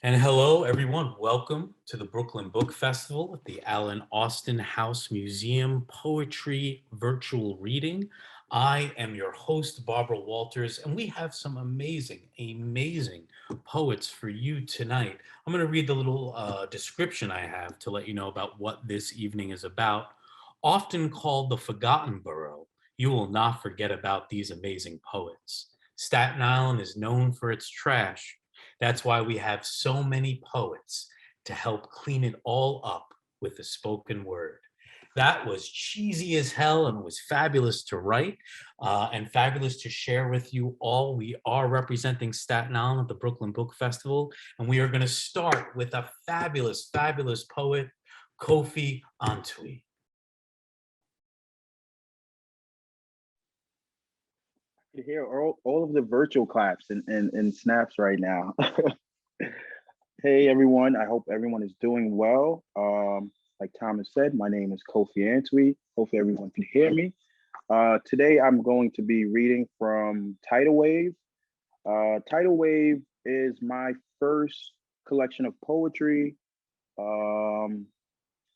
And hello, everyone. Welcome to the Brooklyn Book Festival at the Allen Austin House Museum Poetry Virtual Reading. I am your host, Barbara Walters, and we have some amazing poets for you tonight. I'm going to read the little description I have to let you know about what this evening is about. Often called the Forgotten Borough, you will not forget about these amazing poets. Staten Island is known for its trash. That's why we have so many poets to help clean it all up with the spoken word. That was cheesy as hell and was fabulous to write and fabulous to share with you all. We are representing Staten Island at the Brooklyn Book Festival, and we are going to start with a fabulous poet, Kofi Antwi. To hear all of the virtual claps and snaps right now. Hey everyone, I hope everyone is doing well. Like Thomas said, my name is Kofi Antwi. Hopefully everyone can hear me. Today I'm going to be reading from Tidal Wave. Tidal Wave is my first collection of poetry. Um,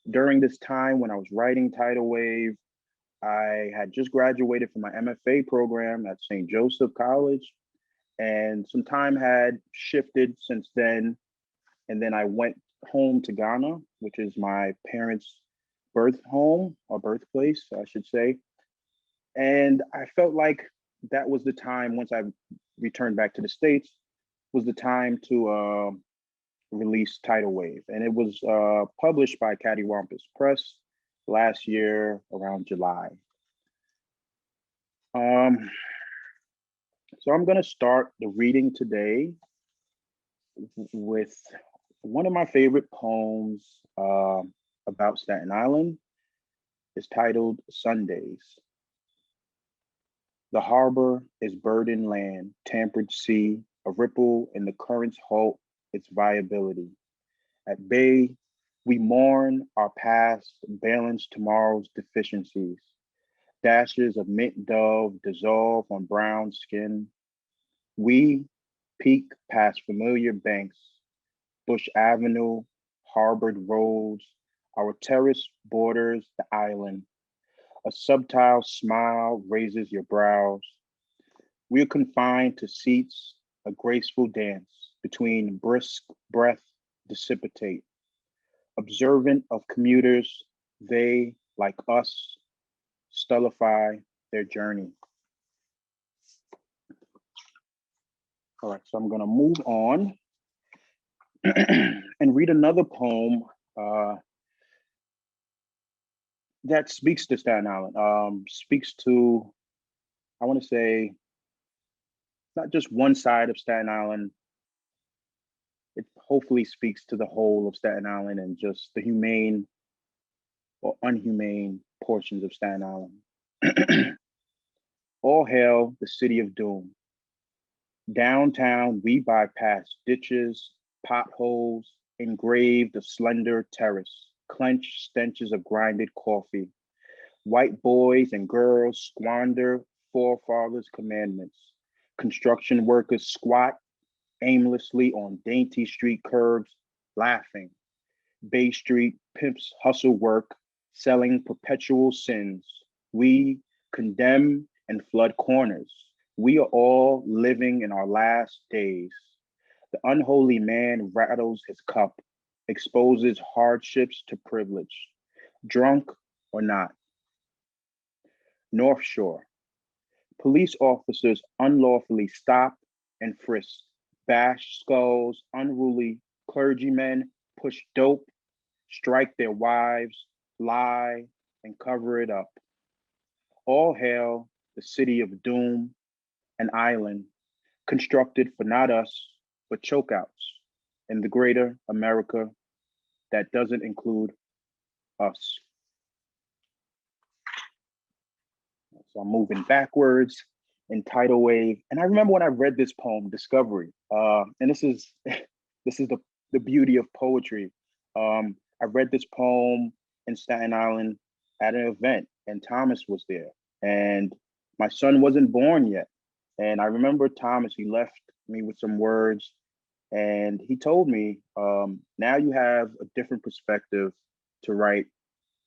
During this time when I was writing Tidal Wave, I had just graduated from my MFA program at St. Joseph College, and some time had shifted since then. And then I went home to Ghana, which is my parents' birth home or birthplace, I should say. And I felt like that was the time, once I returned back to the States, was the time to release Tidal Wave. And it was published by Cattywampus Press last year around July. So I'm going to start the reading today with one of my favorite poems about Staten Island. It's titled Sundays. The harbor is burdened land, tampered sea, a ripple in the current's halt, its viability. At bay, we mourn our past, balance tomorrow's deficiencies. Dashes of mint dove dissolve on brown skin. We peek past familiar banks, Bush Avenue, harbored roads, our terrace borders the island. A subtle smile raises your brows. We're confined to seats, a graceful dance between brisk breath dissipate. Observant of commuters, they, like us, stultify their journey. All right, so I'm gonna move on and read another poem that speaks to Staten Island, speaks to, I wanna say, not just one side of Staten Island, it hopefully speaks to the whole of Staten Island and just the humane or unhumane portions of Staten Island. All hail the city of doom. Downtown, we bypass ditches, potholes, engraved a slender terrace, clenched stenches of grinded coffee. White boys and girls squander forefathers' commandments. Construction workers squat aimlessly on dainty street curbs, laughing. Bay Street pimps hustle work, selling perpetual sins. We condemn and flood corners. We are all living in our last days. The unholy man rattles his cup, exposes hardships to privilege, drunk or not. North Shore. Police officers unlawfully stop and frisk, bash skulls, unruly clergymen push dope, strike their wives, lie, and cover it up. All hail the city of doom, an island constructed for not us, but chokeouts in the greater America that doesn't include us. So I'm moving backwards in Tidal Wave. And I remember when I read this poem, Discovery, and this is the beauty of poetry. I read this poem in Staten Island at an event, and Thomas was there. And my son wasn't born yet. And I remember Thomas, he left me with some words. And he told me, now you have a different perspective to write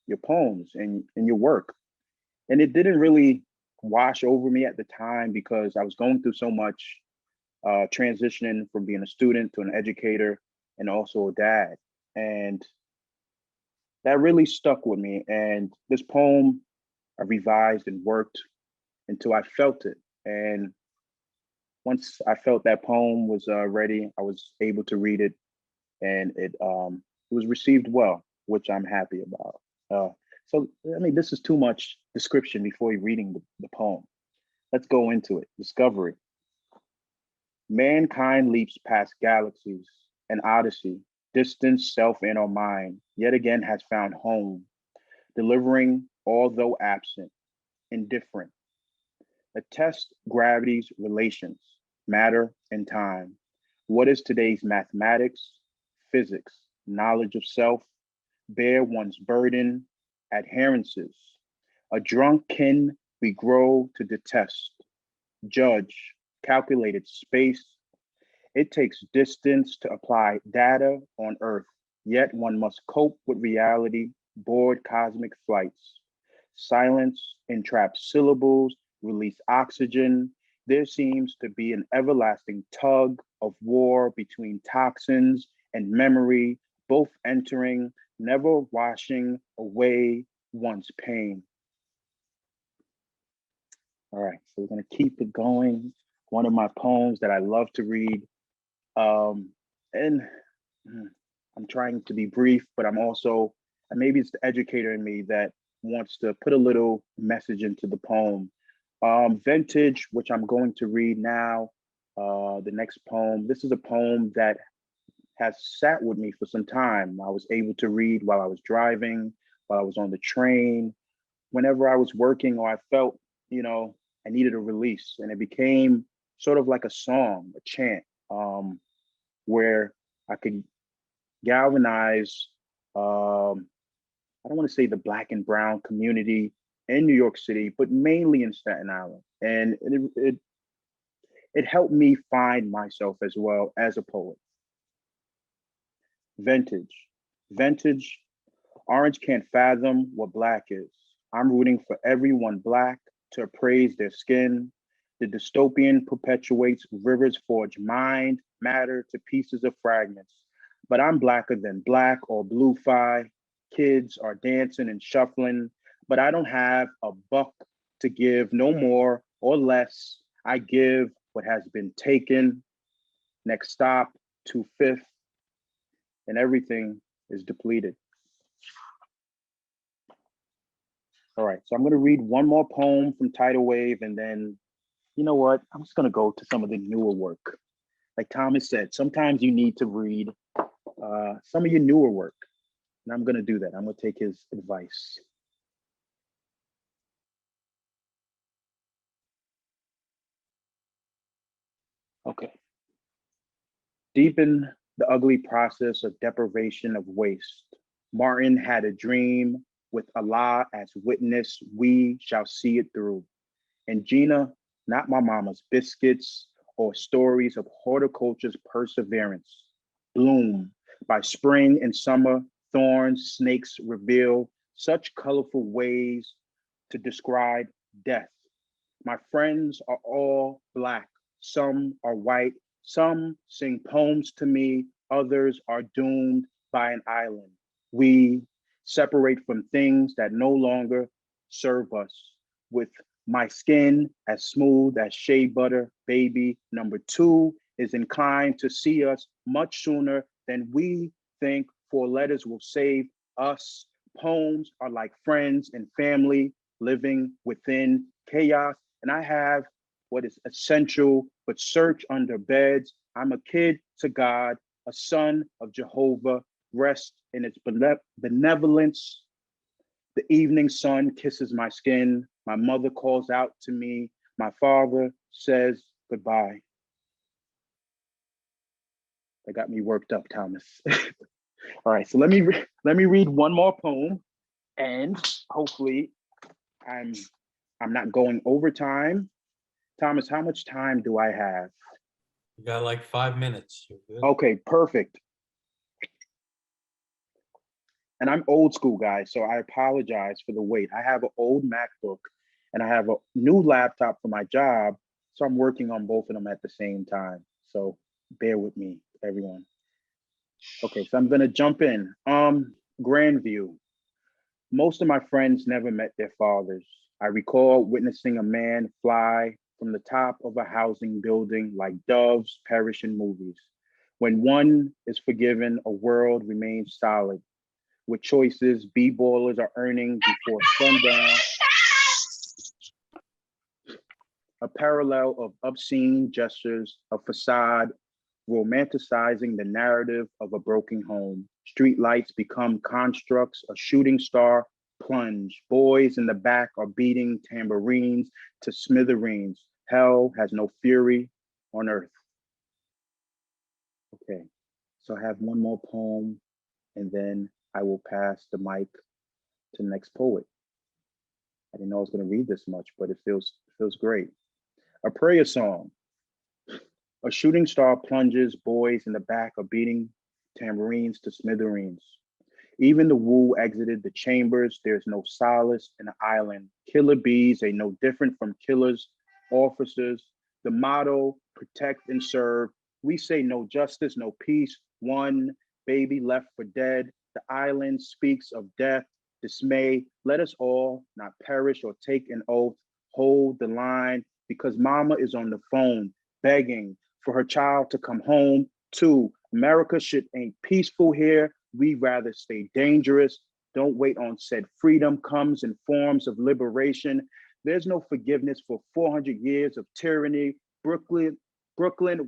your poems and your work. And it didn't really wash over me at the time because I was going through so much, transitioning from being a student to an educator and also a dad. And that really stuck with me. And this poem, I revised and worked until I felt it. And once I felt that poem was ready, I was able to read it, and it was received well, which I'm happy about. So, I mean, this is too much description before you reading the poem. Let's go into it. Discovery. Mankind leaps past galaxies, an odyssey, distance, self, and our mind, yet again has found home, delivering, although absent, indifferent. Attest gravity's relations, matter and time. What is today's mathematics, physics, knowledge of self, bear one's burden, adherences. A drunken we grow to detest, judge, calculated space. It takes distance to apply data on Earth, yet one must cope with reality, board cosmic flights. Silence entraps syllables, release oxygen. There seems to be an everlasting tug of war between toxins and memory, both entering, never washing away one's pain. All right, so we're gonna keep it going. One of my poems that I love to read. And I'm trying to be brief, but I'm also, and maybe it's the educator in me that wants to put a little message into the poem. Vintage, which I'm going to read now, the next poem. This is a poem that has sat with me for some time. I was able to read while I was driving, while I was on the train, whenever I was working, or I felt, I needed a release. And it became sort of like a song, a chant, where I could galvanize, I don't want to say the Black and brown community in New York City, but mainly in Staten Island. And it helped me find myself as well as a poet. Vintage. Vintage. Orange can't fathom what Black is. I'm rooting for everyone Black to appraise their skin. The dystopian perpetuates rivers forge mind, matter to pieces of fragments. But I'm Blacker than Black or blue fi. Kids are dancing and shuffling, but I don't have a buck to give, no more or less. I give what has been taken. Next stop, 2/5, and everything is depleted. All right, so I'm going to read one more poem from Tidal Wave, and then, you know what? I'm just going to go to some of the newer work. Like Thomas said, sometimes you need to read some of your newer work, and I'm going to do that. I'm going to take his advice. Okay. Deepen the ugly process of deprivation of waste. Martin had a dream with Allah as witness, we shall see it through. And Gina, not my mama's biscuits or stories of horticulture's perseverance. Bloom, by spring and summer, thorns, snakes reveal such colorful ways to describe death. My friends are all Black, some are white, some sing poems to me, others are doomed by an island. We separate from things that no longer serve us. With my skin as smooth as shea butter, baby, number two is inclined to see us much sooner than we think. Four letters will save us. Poems are like friends and family living within chaos. And I have what is essential, but search under beds. I'm a kid to God, a son of Jehovah, rest in its benevolence. The evening sun kisses my skin. My mother calls out to me. My father says goodbye. That got me worked up, Thomas. All right, so let me read one more poem, and hopefully I'm not going over time. Thomas, how much time do I have? You got like 5 minutes. You're good. Okay, perfect. And I'm old school, guys, so I apologize for the wait. I have an old MacBook and I have a new laptop for my job, so I'm working on both of them at the same time. So bear with me, everyone. Okay, so I'm gonna jump in. Grandview. Most of my friends never met their fathers. I recall witnessing a man fly from the top of a housing building like doves perish in movies. When one is forgiven, a world remains solid. With choices b-ballers are earning before sundown, a parallel of obscene gestures, a facade romanticizing the narrative of a broken home. Streetlights become constructs, a shooting star plunge. Boys in the back are beating tambourines to smithereens. Hell has no fury on earth. Okay, so I have one more poem and then I will pass the mic to the next poet. I didn't know I was going to read this much, but it feels great. A prayer song. A shooting star plunges, boys in the back are beating tambourines to smithereens. Even the woo exited the chambers. There's no solace in the island. Killer bees ain't no different from killers, officers. The motto, protect and serve. We say no justice, no peace. One baby left for dead. The island speaks of death, dismay. Let us all not perish or take an oath. Hold the line because mama is on the phone begging for her child to come home. Two, America shit ain't peaceful here. We rather stay dangerous. Don't wait on said freedom comes in forms of liberation. There's no forgiveness for 400 years of tyranny. Brooklyn,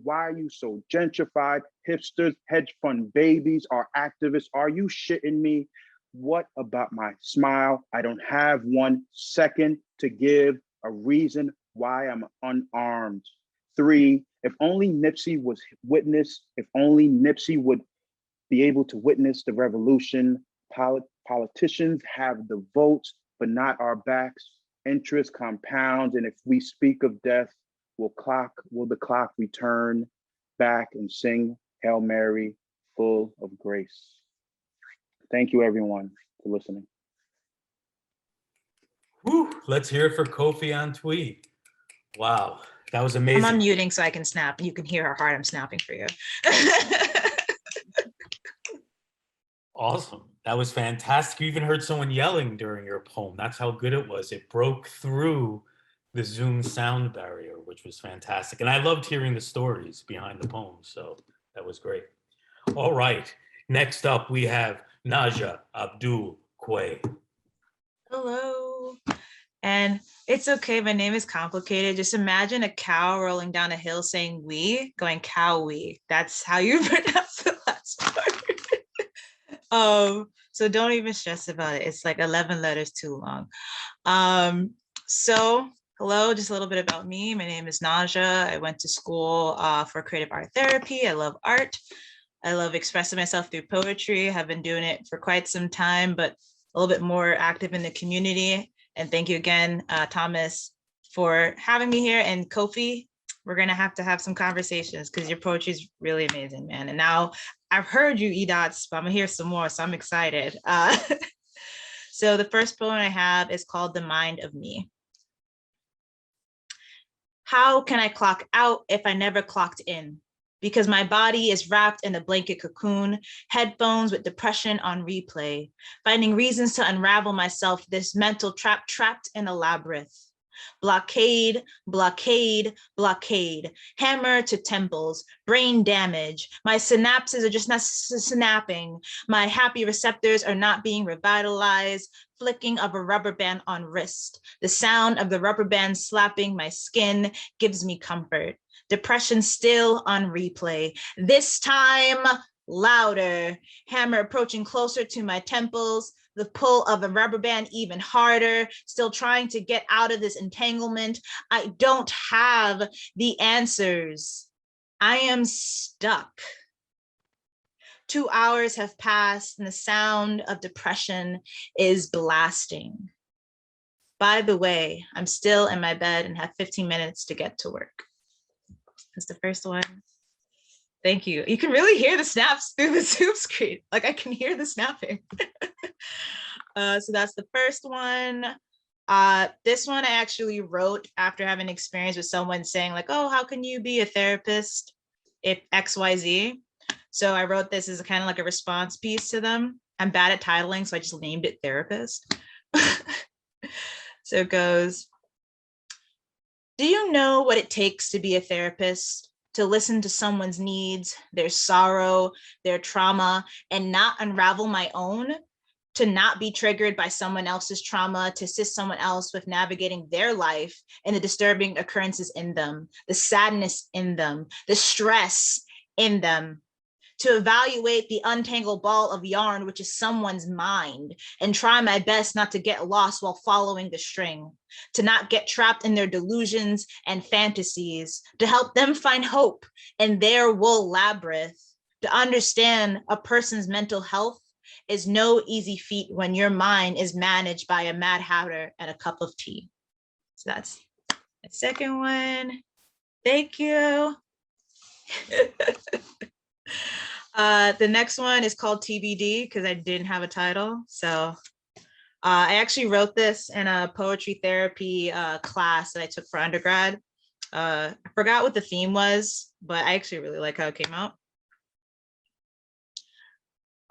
why are you so gentrified? Hipsters, hedge fund babies, are activists. Are you shitting me? What about my smile? I don't have 1 second to give a reason why I'm unarmed. Three, if only Nipsey was witness, if only Nipsey would be able to witness the revolution. Politicians have the votes, but not our backs. Interest compounds, and if we speak of death, will the clock return back and sing Hail Mary, full of grace? Thank you, everyone, for listening. Whew, let's hear it for Kofi on tweet. Wow, that was amazing. I'm unmuting so I can snap. You can hear how hard I'm snapping for you. Awesome. That was fantastic. You even heard someone yelling during your poem. That's how good it was. It broke through the Zoom sound barrier, which was fantastic. And I loved hearing the stories behind the poem. So that was great. All right. Next up, we have Nadja, Abdul, Quay. Hello. And it's okay. My name is complicated. Just imagine a cow rolling down a hill saying we, going cow-we. That's how you pronounce the last part. So don't even stress about it. It's like 11 letters too long. So hello, just a little bit about me. My name is Nadja. I went to school for creative art therapy. I love art. I love expressing myself through poetry. I have been doing it for quite some time, but a little bit more active in the community. And thank you again, Thomas, for having me here. And Kofi, we're gonna have to have some conversations because your poetry is really amazing, man. And now I've heard you, EDOTS, but I'm gonna hear some more, so I'm excited. So the first poem I have is called The Mind of Me. How can I clock out if I never clocked in? Because my body is wrapped in a blanket cocoon, headphones with depression on replay, finding reasons to unravel myself, this mental trap trapped in a labyrinth. Blockade, blockade, blockade, hammer to temples, brain damage. My synapses are just not snapping. My happy receptors are not being revitalized. Flicking of a rubber band on wrist. The sound of the rubber band slapping my skin gives me comfort. Depression still on replay. This time louder. Hammer approaching closer to my temples. The pull of the rubber band even harder, still trying to get out of this entanglement. I don't have the answers. I am stuck. 2 hours have passed and the sound of depression is blasting. By the way, I'm still in my bed and have 15 minutes to get to work. That's the first one. Thank you. You can really hear the snaps through the Zoom screen. Like I can hear the snapping. So that's the first one. This one I actually wrote after having experience with someone saying like, oh, how can you be a therapist if XYZ? So I wrote this as a kind of like a response piece to them. I'm bad at titling, so I just named it therapist. So it goes, do you know what it takes to be a therapist? To listen to someone's needs, their sorrow, their trauma, and not unravel my own? To not be triggered by someone else's trauma, to assist someone else with navigating their life and the disturbing occurrences in them, the sadness in them, the stress in them, to evaluate the untangled ball of yarn, which is someone's mind, and try my best not to get lost while following the string, to not get trapped in their delusions and fantasies, to help them find hope in their wool labyrinth, to understand a person's mental health is no easy feat when your mind is managed by a Mad Hatter and a cup of tea. So that's the second one. Thank you. The next one is called TBD because I didn't have a title. So I actually wrote this in a poetry therapy class that I took for undergrad. I forgot what the theme was, but I actually really like how it came out.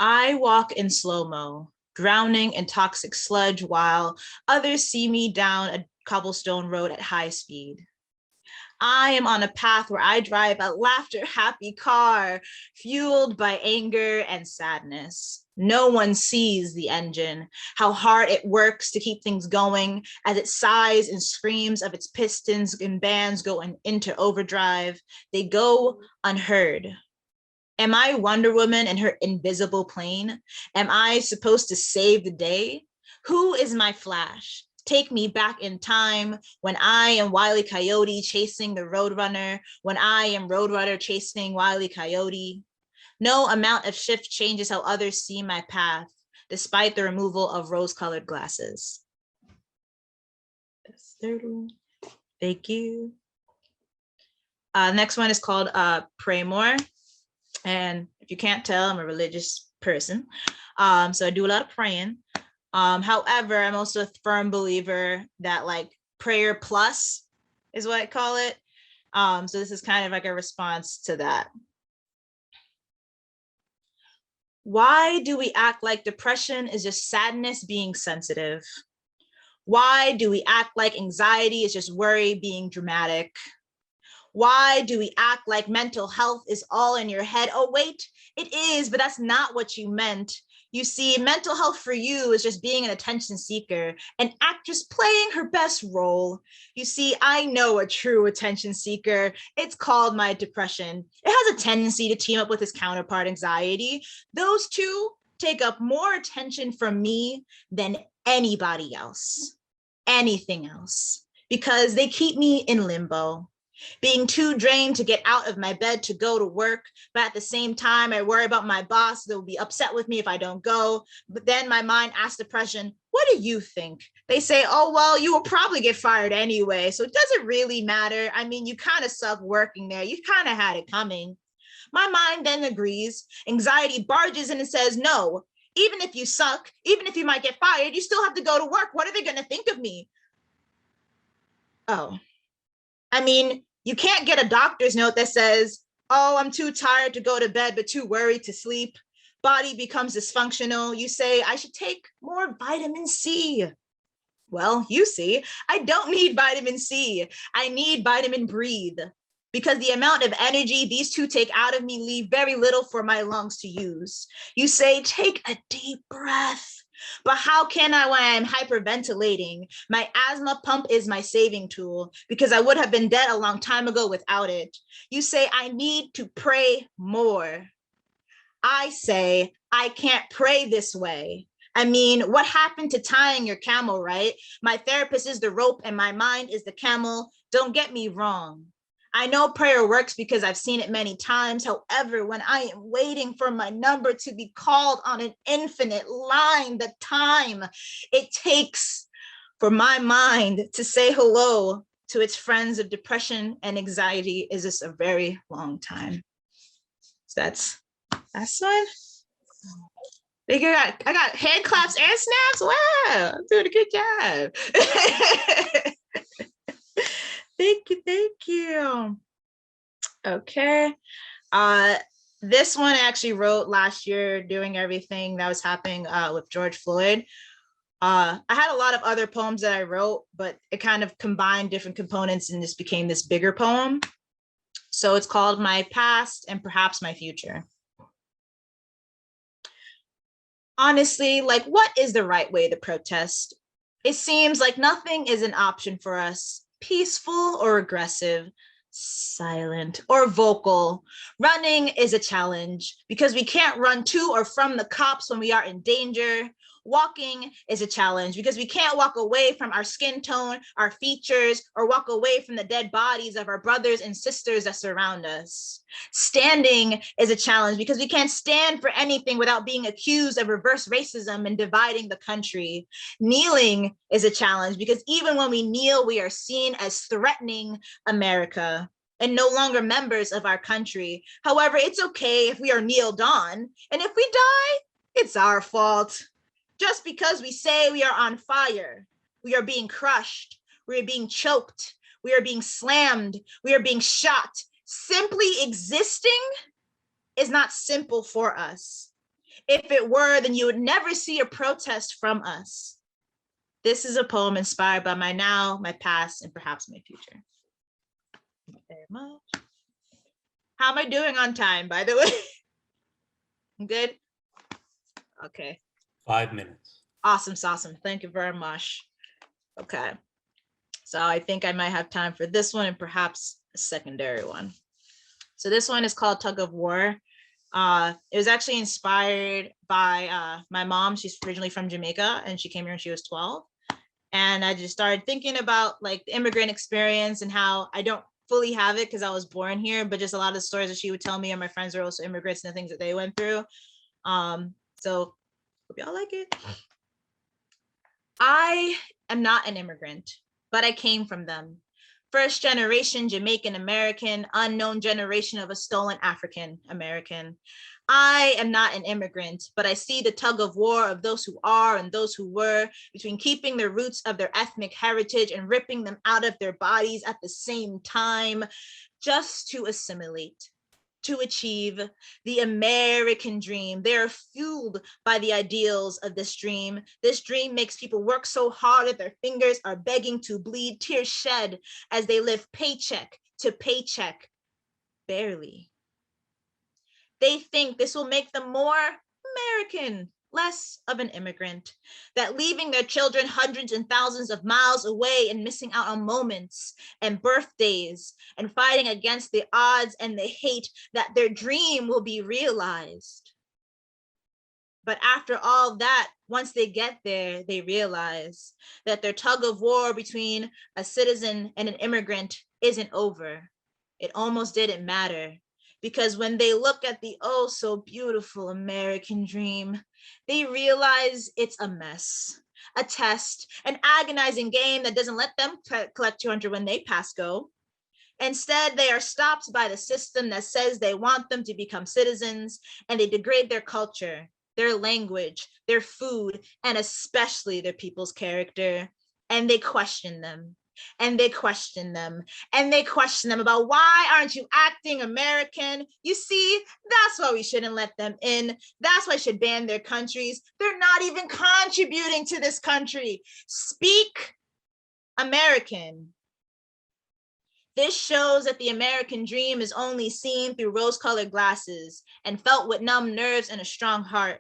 I walk in slow-mo, drowning in toxic sludge while others see me down a cobblestone road at high speed. I am on a path where I drive a laughter-happy car, fueled by anger and sadness. No one sees the engine, how hard it works to keep things going as it sighs and screams of its pistons and bands going into overdrive. They go unheard. Am I Wonder Woman in her invisible plane? Am I supposed to save the day? Who is my Flash? Take me back in time when I am Wile E. Coyote chasing the Roadrunner, when I am Roadrunner chasing Wile E. Coyote. No amount of shift changes how others see my path, despite the removal of rose-colored glasses. That's the third one. Thank you. Next one is called Pray More. And if you can't tell, I'm a religious person. So I do a lot of praying. However, I'm also a firm believer that like prayer plus is what I call it. So this is kind of like a response to that. Why do we act like depression is just sadness being sensitive? Why do we act like anxiety is just worry being dramatic? Why do we act like mental health is all in your head? Oh, wait, it is, but that's not what you meant. You see, mental health for you is just being an attention seeker, an actress playing her best role. You see, I know a true attention seeker. It's called my depression. It has a tendency to team up with its counterpart, anxiety. Those two take up more attention from me than anybody else, anything else, because they keep me in limbo. Being too drained to get out of my bed to go to work, but at the same time, I worry about my boss. They'll be upset with me if I don't go. But then my mind asks depression, what do you think? They say, oh, well, you will probably get fired anyway, so it doesn't really matter. I mean, you kind of suck working there. You kind of had it coming. My mind then agrees. Anxiety barges in and says, no, even if you suck, even if you might get fired, you still have to go to work. What are they going to think of me? Oh, I mean, you can't get a doctor's note that says, oh, I'm too tired to go to bed, but too worried to sleep. Body becomes dysfunctional. You say, I should take more vitamin C. Well, you see, I don't need vitamin C. I need vitamin breathe, because the amount of energy these two take out of me leave very little for my lungs to use. You say, take a deep breath. But how can I when I'm hyperventilating? My asthma pump is my saving tool because I would have been dead a long time ago without it. You say, I need to pray more. I say, I can't pray this way. I mean, what happened to tying your camel, right? My therapist is the rope and my mind is the camel. Don't get me wrong. I know prayer works because I've seen it many times. However, when I am waiting for my number to be called on an infinite line, the time it takes for my mind to say hello to its friends of depression and anxiety is just a very long time. So that's one. I got hand claps and snaps. Wow, I'm doing a good job. Thank you. Okay. This one I actually wrote last year during everything that was happening with George Floyd. I had a lot of other poems that I wrote, but it kind of combined different components and this became this bigger poem. So it's called My Past and Perhaps My Future. Honestly, like, what is the right way to protest? It seems like nothing is an option for us, peaceful or aggressive, silent or vocal. Running is a challenge because we can't run to or from the cops when we are in danger. Walking is a challenge because we can't walk away from our skin tone, our features, or walk away from the dead bodies of our brothers and sisters that surround us. Standing is a challenge because we can't stand for anything without being accused of reverse racism and dividing the country. Kneeling is a challenge because even when we kneel, we are seen as threatening America and no longer members of our country. However, it's okay if we are kneeled on, and if we die, it's our fault. Just because we say we are on fire, we are being crushed, we are being choked, we are being slammed, we are being shot. Simply existing is not simple for us. If it were, then you would never see a protest from us. This is a poem inspired by my now, my past, and perhaps my future. Thank you very much. How am I doing on time, by the way? I'm good? Okay. 5 minutes. Awesome. Thank you very much. Okay. So I think I might have time for this one and perhaps a secondary one. So this one is called Tug of War. It was actually inspired by my mom. She's originally from Jamaica and she came here when she was 12. And I just started thinking about like the immigrant experience and how I don't fully have it because I was born here, but just a lot of the stories that she would tell me and my friends are also immigrants and the things that they went through. So hope y'all like it. I am not an immigrant, but I came from them. First generation Jamaican American, unknown generation of a stolen African American. I am not an immigrant, but I see the tug of war of those who are and those who were between keeping the roots of their ethnic heritage and ripping them out of their bodies at the same time, just to assimilate, to achieve the American dream. They are fueled by the ideals of this dream. This dream makes people work so hard that their fingers are begging to bleed, tears shed as they live paycheck to paycheck, barely. They think this will make them more American, less of an immigrant, that leaving their children hundreds and thousands of miles away and missing out on moments and birthdays and fighting against the odds and the hate, that their dream will be realized. But after all that, once they get there, they realize that their tug of war between a citizen and an immigrant isn't over. It almost didn't matter. Because when they look at the oh so beautiful American dream, they realize it's a mess, a test, an agonizing game that doesn't let them collect 200 when they pass go. Instead, they are stopped by the system that says they want them to become citizens, and they degrade their culture, their language, their food, and especially their people's character. And they question them. And they question them, and they question them about why aren't you acting American? You see, that's why we shouldn't let them in. That's why we should ban their countries. They're not even contributing to this country. Speak American. This shows that the American dream is only seen through rose-colored glasses and felt with numb nerves and a strong heart,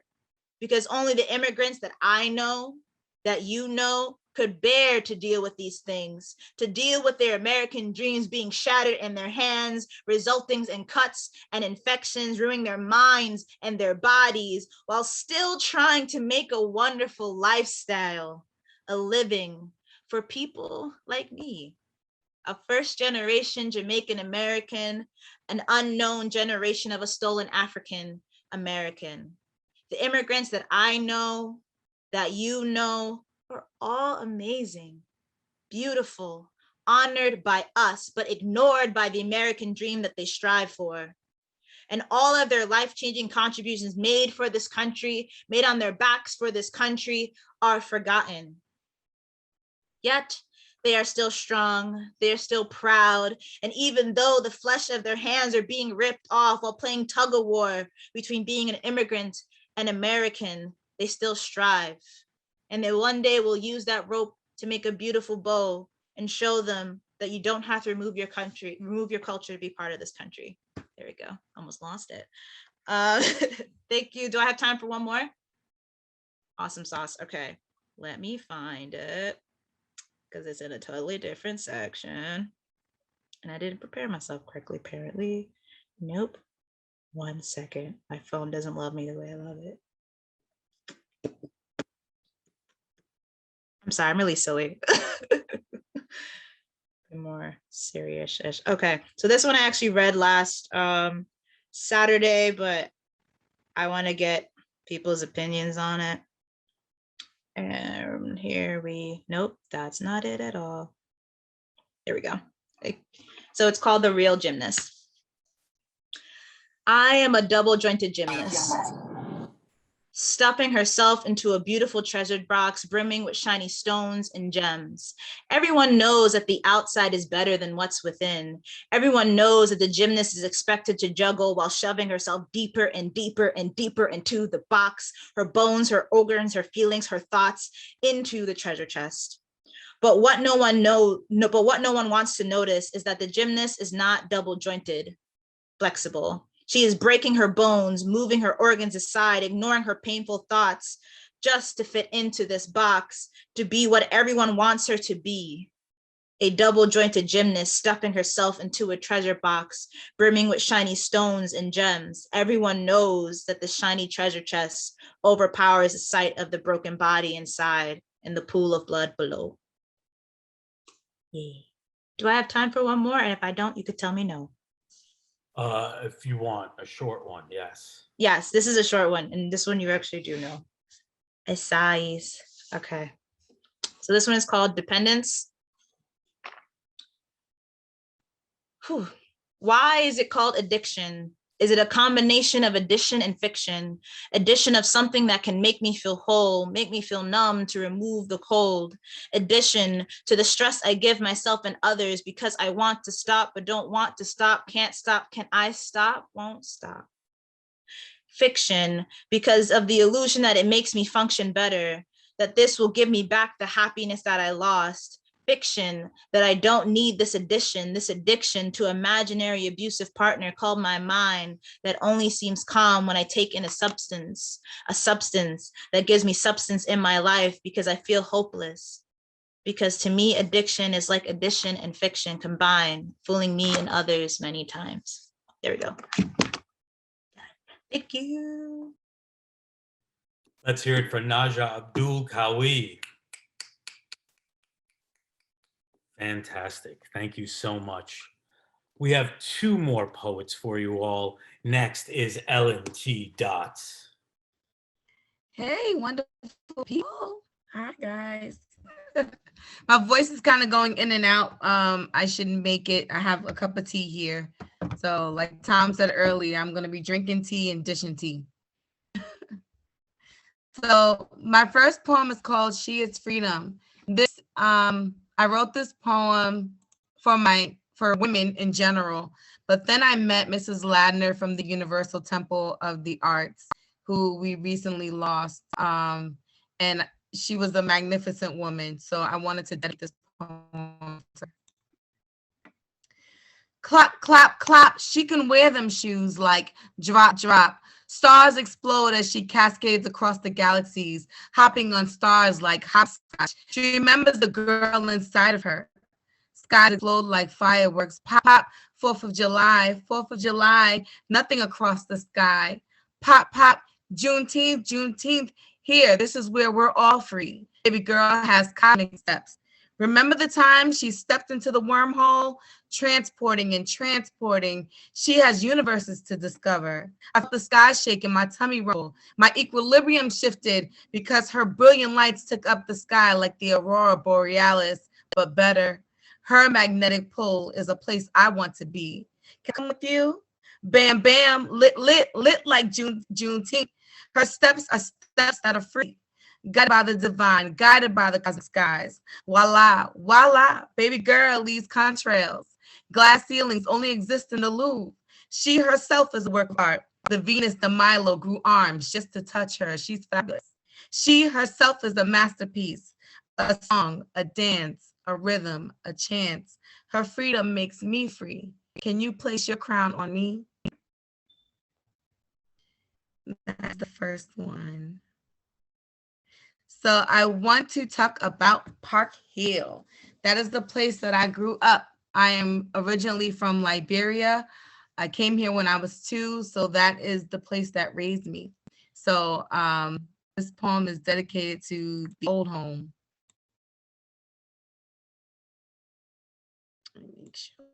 because only the immigrants that I know, that you know, could bear to deal with these things, to deal with their American dreams being shattered in their hands, resulting in cuts and infections, ruining their minds and their bodies, while still trying to make a wonderful lifestyle, a living for people like me, a first generation Jamaican American, an unknown generation of a stolen African American. The immigrants that I know, that you know, are all amazing, beautiful, honored by us, but ignored by the American dream that they strive for. and all of their life-changing contributions made for this country, made on their backs for this country, are forgotten. Yet they are still strong, they're still proud, and even though the flesh of their hands are being ripped off while playing tug of war between being an immigrant and American, they still strive. And they one day will use that rope to make a beautiful bow and show them that you don't have to remove your culture to be part of this country. There we go. Almost lost it. Thank you. Do I have time for one more? Awesome sauce. Okay. Let me find it because it's in a totally different section. And I didn't prepare myself correctly, apparently. Nope. 1 second. My phone doesn't love me the way I love it. I'm sorry, I'm really silly. More serious-ish. Okay, so this one I actually read last Saturday, but I want to get people's opinions on it. And nope, that's not it at all. There we go. Okay. So it's called The Real Gymnast. I am a double jointed gymnast, stuffing herself into a beautiful treasured box brimming with shiny stones and gems. Everyone knows that the outside is better than what's within. Everyone knows that the gymnast is expected to juggle while shoving herself deeper and deeper and deeper into the box, her bones, her organs, her feelings, her thoughts into the treasure chest. But what no one wants to notice is that the gymnast is not double jointed, flexible. She is breaking her bones, moving her organs aside, ignoring her painful thoughts just to fit into this box, to be what everyone wants her to be. A double jointed gymnast stuffing herself into a treasure box, brimming with shiny stones and gems. Everyone knows that the shiny treasure chest overpowers the sight of the broken body inside and the pool of blood below. Yeah. Do I have time for one more? And if I don't, you could tell me no. If you want a short one, yes. Yes, this is a short one, and this one you actually do know. A size. Okay. So this one is called Dependence. Whew. Why is it called addiction? Is it a combination of addition and fiction? Addition of something that can make me feel whole, make me feel numb to remove the cold. Addition to the stress I give myself and others because I want to stop, but don't want to stop, can't stop, can I stop, won't stop. Fiction because of the illusion that it makes me function better, that this will give me back the happiness that I lost. Fiction that I don't need this addiction to imaginary abusive partner called my mind that only seems calm when I take in a substance that gives me substance in my life because I feel hopeless. Because to me, addiction is like addition and fiction combined, fooling me and others many times. There we go. Thank you. Let's hear it for Nadja Abdul Quay. Fantastic. Thank you so much. We have 2 more poets for you all. Next is Ellen T. Dots. Hey, wonderful people. Hi, guys. My voice is kind of going in and out. I shouldn't make it. I have a cup of tea here. So like Tom said earlier, I'm going to be drinking tea and dishing tea. So my first poem is called She is Freedom. This, I wrote this poem for women in general, but then I met Mrs. Ladner from the Universal Temple of the Arts, who we recently lost. And she was a magnificent woman. So I wanted to dedicate this poem to her. Clap, clap, clap. She can wear them shoes like drop, drop. Stars explode as she cascades across the galaxies, hopping on stars like hopscotch. She remembers the girl inside of her. Skies explode like fireworks. Pop, pop, 4th of July, 4th of July, nothing across the sky. Pop, pop, Juneteenth, Juneteenth. Here, this is where we're all free. Baby girl has cosmic steps. Remember the time she stepped into the wormhole, transporting and transporting. She has universes to discover. I felt the sky shake and my tummy roll. My equilibrium shifted because her brilliant lights took up the sky like the aurora borealis, but better. Her magnetic pull is a place I want to be. Can I come with you? Bam, bam, lit, lit, lit like Juneteenth. Her steps are steps that are free, guided by the divine, guided by the cosmic skies. Voila, voila, baby girl leaves contrails. Glass ceilings only exist in the Louvre. She herself is a work of art. The Venus de Milo grew arms just to touch her. She's fabulous. She herself is a masterpiece, a song, a dance, a rhythm, a chant. Her freedom makes me free. Can you place your crown on me? That's the first one. So I want to talk about Park Hill. That is the place that I grew up. I am originally from Liberia. I came here when I was 2, so that is the place that raised me. So this poem is dedicated to the old home. Let me make sure.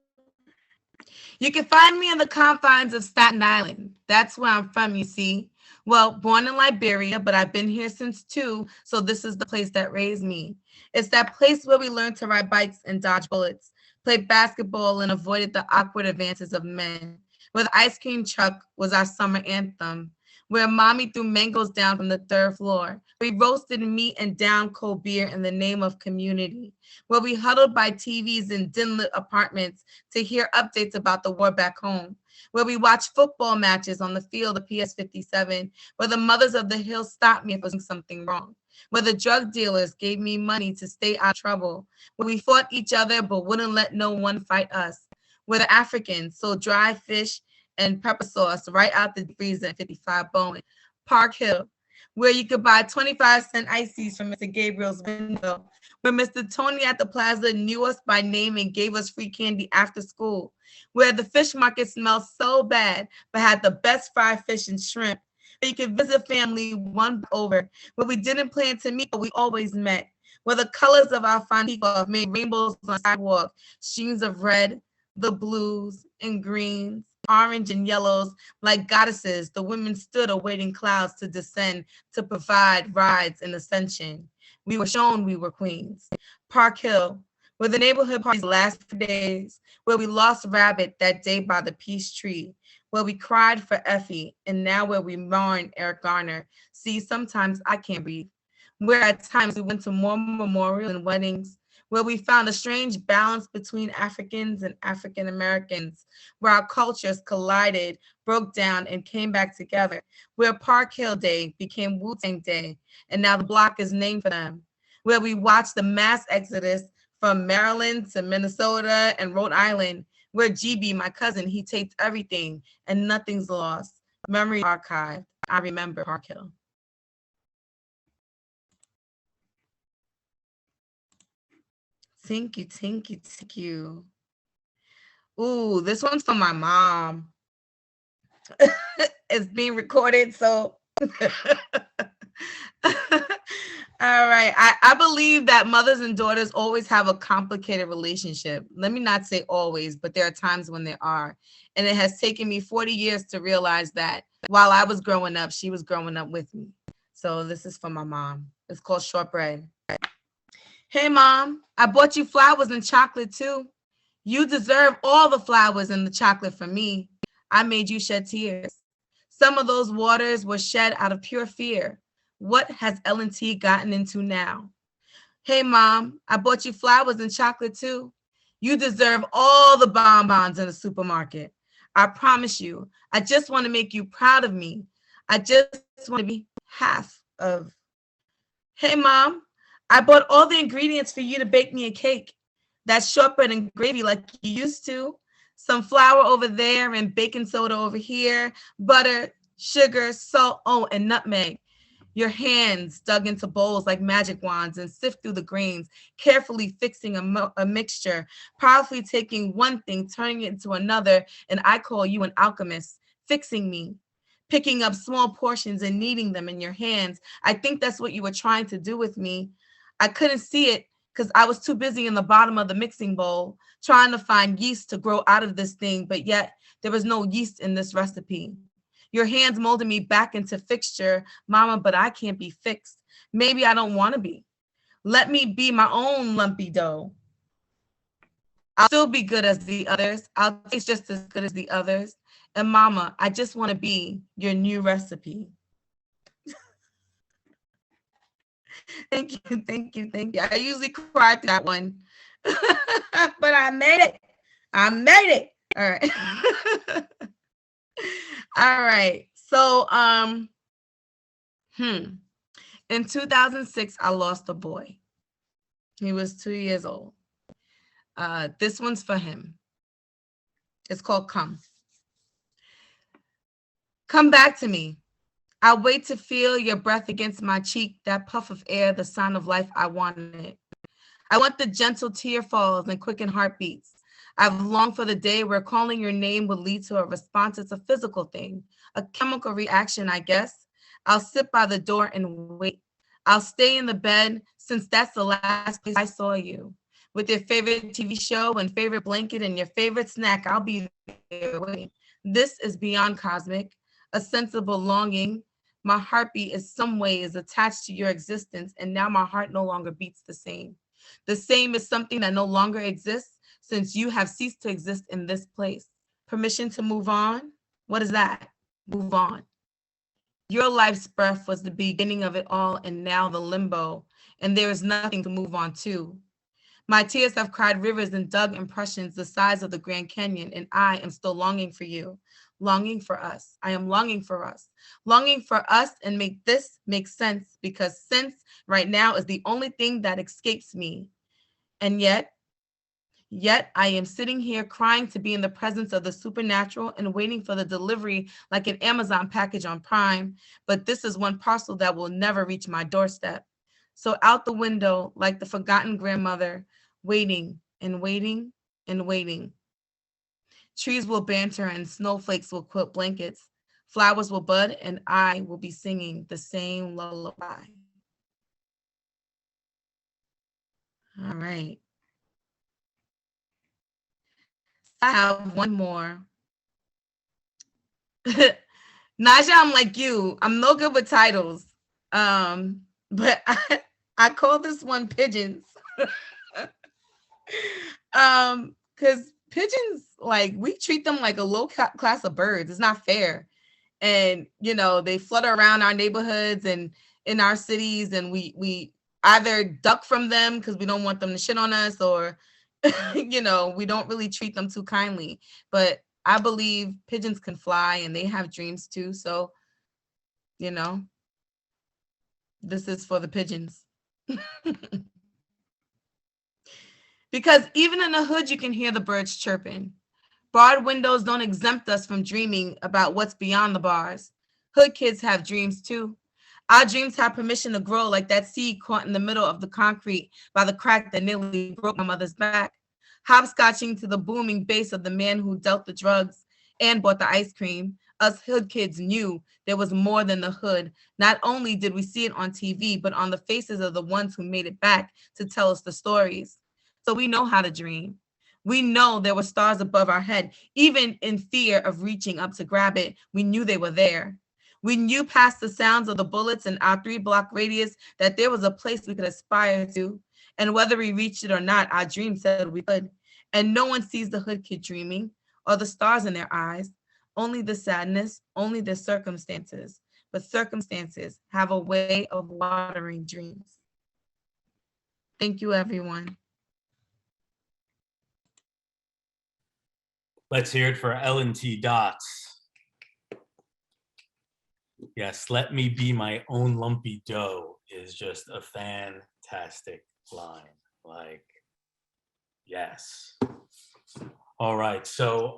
You can find me in the confines of Staten Island. That's where I'm from, you see. Well, born in Liberia, but I've been here since 2, so this is the place that raised me. It's that place where we learned to ride bikes and dodge bullets, played basketball and avoided the awkward advances of men, where the ice cream truck was our summer anthem, where mommy threw mangoes down from the 3rd floor. We roasted meat and downed cold beer in the name of community, where we huddled by TVs in dim-lit apartments to hear updates about the war back home, where we watched football matches on the field of PS 57, where the mothers of the hill stopped me if I was doing something wrong, where the drug dealers gave me money to stay out of trouble, where we fought each other but wouldn't let no one fight us, where the Africans sold dry fish and pepper sauce right out the freezer at 55 Bowen. Park Hill, where you could buy 25-cent ices from Mr. Gabriel's window, where Mr. Tony at the plaza knew us by name and gave us free candy after school, where the fish market smelled so bad but had the best fried fish and shrimp, where you could visit family one over, where we didn't plan to meet but we always met, where the colors of our fond peacock made rainbows on the sidewalk, streams of red, the blues and greens, orange and yellows. Like goddesses, the women stood awaiting clouds to descend to provide rides and ascension. We were shown we were queens. Park Hill, where the neighborhood parties last for days, where we lost Rabbit that day by the peace tree, where we cried for Effie, and now where we mourn Eric Garner. See, sometimes I can't breathe. Where at times we went to more memorials and weddings, where we found a strange balance between Africans and African Americans, where our cultures collided, broke down, and came back together, where Park Hill Day became Wu-Tang Day, and now the block is named for them, where we watched the mass exodus from Maryland to Minnesota and Rhode Island, where GB, my cousin, he taped everything, and nothing's lost. Memory archived. I remember Park Hill. Thank you, thank you, thank you. Ooh, this one's for my mom. It's being recorded, so. All right, I believe that mothers and daughters always have a complicated relationship. Let me not say always, but there are times when there are. And it has taken me 40 years to realize that while I was growing up, she was growing up with me. So this is for my mom. It's called Shortbread. Hey, Mom, I bought you flowers and chocolate too. You deserve all the flowers and the chocolate from me. I made you shed tears. Some of those waters were shed out of pure fear. What has L&T gotten into now? Hey, Mom, I bought you flowers and chocolate too. You deserve all the bonbons in the supermarket. I promise you, I just want to make you proud of me. I just want to be half of. Hey, Mom, I bought all the ingredients for you to bake me a cake. That's shortbread and gravy like you used to. Some flour over there and baking soda over here, butter, sugar, salt, oh, and nutmeg. Your hands dug into bowls like magic wands and sift through the grains, carefully fixing a mixture, powerfully taking one thing, turning it into another, and I call you an alchemist, fixing me, picking up small portions and kneading them in your hands. I think that's what you were trying to do with me. I couldn't see it because I was too busy in the bottom of the mixing bowl, trying to find yeast to grow out of this thing, but yet there was no yeast in this recipe. Your hands molded me back into fixture, Mama, but I can't be fixed. Maybe I don't want to be. Let me be my own lumpy dough. I'll still be good as the others. I'll taste just as good as the others. And mama, I just want to be your new recipe. Thank you, thank you, thank you. I usually cry through that one, but I made it. I made it. All right. All right. So, in 2006, I lost a boy. He was 2 years old. This one's for him. It's called Come. Come back to me. I'll wait to feel your breath against my cheek, that puff of air, the sign of life I wanted. I want the gentle tear falls and quickened heartbeats. I've longed for the day where calling your name would lead to a response. It's a physical thing, a chemical reaction, I guess. I'll sit by the door and wait. I'll stay in the bed since that's the last place I saw you. With your favorite TV show and favorite blanket and your favorite snack, I'll be there waiting. This is beyond cosmic, a sense of belonging. My heartbeat in some way is attached to your existence, and now my heart no longer beats the same. The same is something that no longer exists since you have ceased to exist in this place. Permission to move on? What is that? Move on. Your life's breath was the beginning of it all, and now the limbo, and there is nothing to move on to. My tears have cried rivers and dug impressions the size of the Grand Canyon, and I am still longing for you, longing for us. I am longing for us and make this make sense, because sense right now is the only thing that escapes me. And yet I am sitting here crying to be in the presence of the supernatural and waiting for the delivery like an Amazon package on Prime. But this is one parcel that will never reach my doorstep. So out the window, like the forgotten grandmother, waiting and waiting and waiting. Trees will banter and snowflakes will quilt blankets. Flowers will bud and I will be singing the same lullaby. All right. I have one more. Nadja, I'm like you. I'm no good with titles. But I call this one Pigeons. Because pigeons, like, we treat them like a low class of birds. It's not fair. And, you know, they flutter around our neighborhoods and in our cities, and we either duck from them because we don't want them to shit on us, or, you know, we don't really treat them too kindly. But I believe pigeons can fly and they have dreams too. So, you know, this is for the pigeons. Because even in the hood, you can hear the birds chirping. Barred windows don't exempt us from dreaming about what's beyond the bars. Hood kids have dreams too. Our dreams have permission to grow like that seed caught in the middle of the concrete by the crack that nearly broke my mother's back. Hopscotching to the booming bass of the man who dealt the drugs and bought the ice cream. Us hood kids knew there was more than the hood. Not only did we see it on TV, but on the faces of the ones who made it back to tell us the stories. So we know how to dream. We know there were stars above our head. Even in fear of reaching up to grab it, we knew they were there. We knew past the sounds of the bullets in our 3-block radius that there was a place we could aspire to. And whether we reached it or not, our dream said we could. And no one sees the hood kid dreaming or the stars in their eyes, only the sadness, only the circumstances. But circumstances have a way of watering dreams. Thank you, everyone. Let's hear it for Ellen T. Dots. Yes, let me be my own lumpy dough is just a fantastic line. Like, yes. All right, so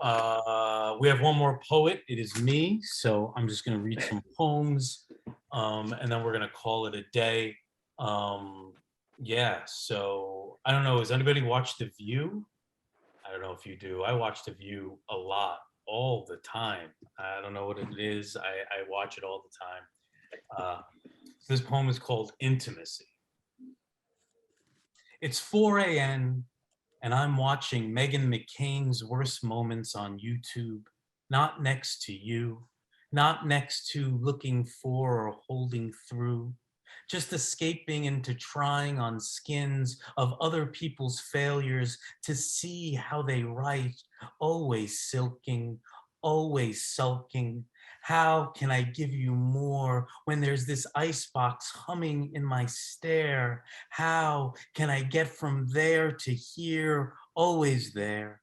we have one more poet. It is me. So I'm just going to read some poems, and then we're going to call it a day. Yeah, so I don't know. Has anybody watched The View? I don't know if you do. I watch The View a lot, all the time. I don't know what it is. I watch it all the time. This poem is called Intimacy. It's 4 a.m. and I'm watching Meghan McCain's worst moments on YouTube, not next to you, not next to looking for or holding through. just escaping into trying on skins of other people's failures to see how they write, always silking, always sulking. How can I give you more when there's this icebox humming in my stare? How can I get from there to here, always there?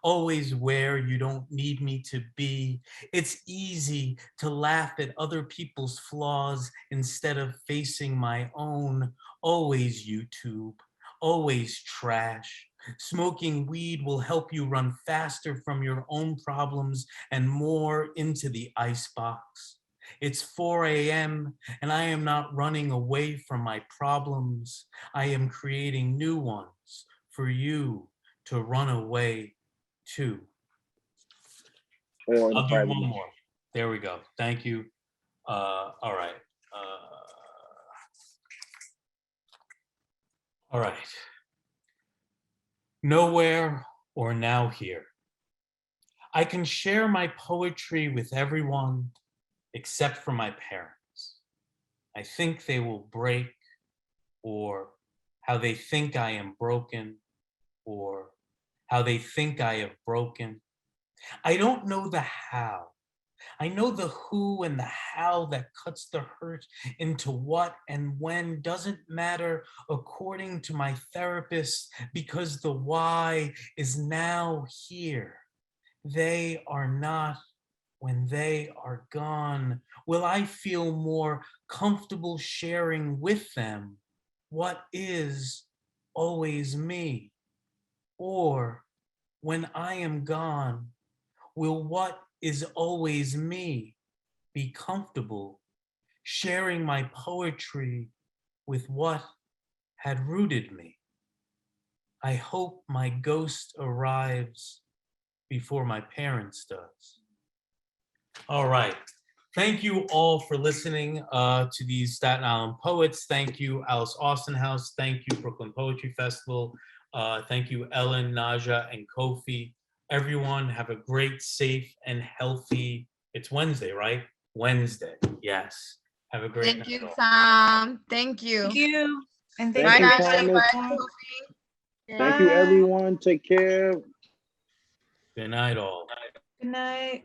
Always where you don't need me to be. It's easy to laugh at other people's flaws instead of facing my own. Always YouTube, always trash. Smoking weed will help you run faster from your own problems and more into the icebox. It's 4 a.m. and I am not running away from my problems. I am creating new ones for you to run away to. Or in the I'll do private. one more. There we go. Thank you. All right. All right. Nowhere or now here. I can share my poetry with everyone except for my parents. I think they will break, or how they think I am broken, or how they think I have broken. I don't know the how. I know the who and the how that cuts the hurt into what and when doesn't matter according to my therapist, because the why is now here. They are not. When they are gone, will I feel more comfortable sharing with them what is always me? Or when I am gone, will what is always me be comfortable sharing my poetry with what had rooted me? I hope my ghost arrives before my parents does. All right. Thank you all for listening to these Staten Island poets. Thank you, Alice Austen House. Thank you, Brooklyn Poetry Festival. Thank you, Ellen, Nadja, and Kofi. Everyone have a great, safe, and healthy, it's Wednesday, right? Wednesday, yes. Have a great Thank night. you, Tom. Thank you. Thank you. And thank Thank you, you, everybody. Thomas. Bye. Thank you, everyone. Take care. Good night, all. Good night.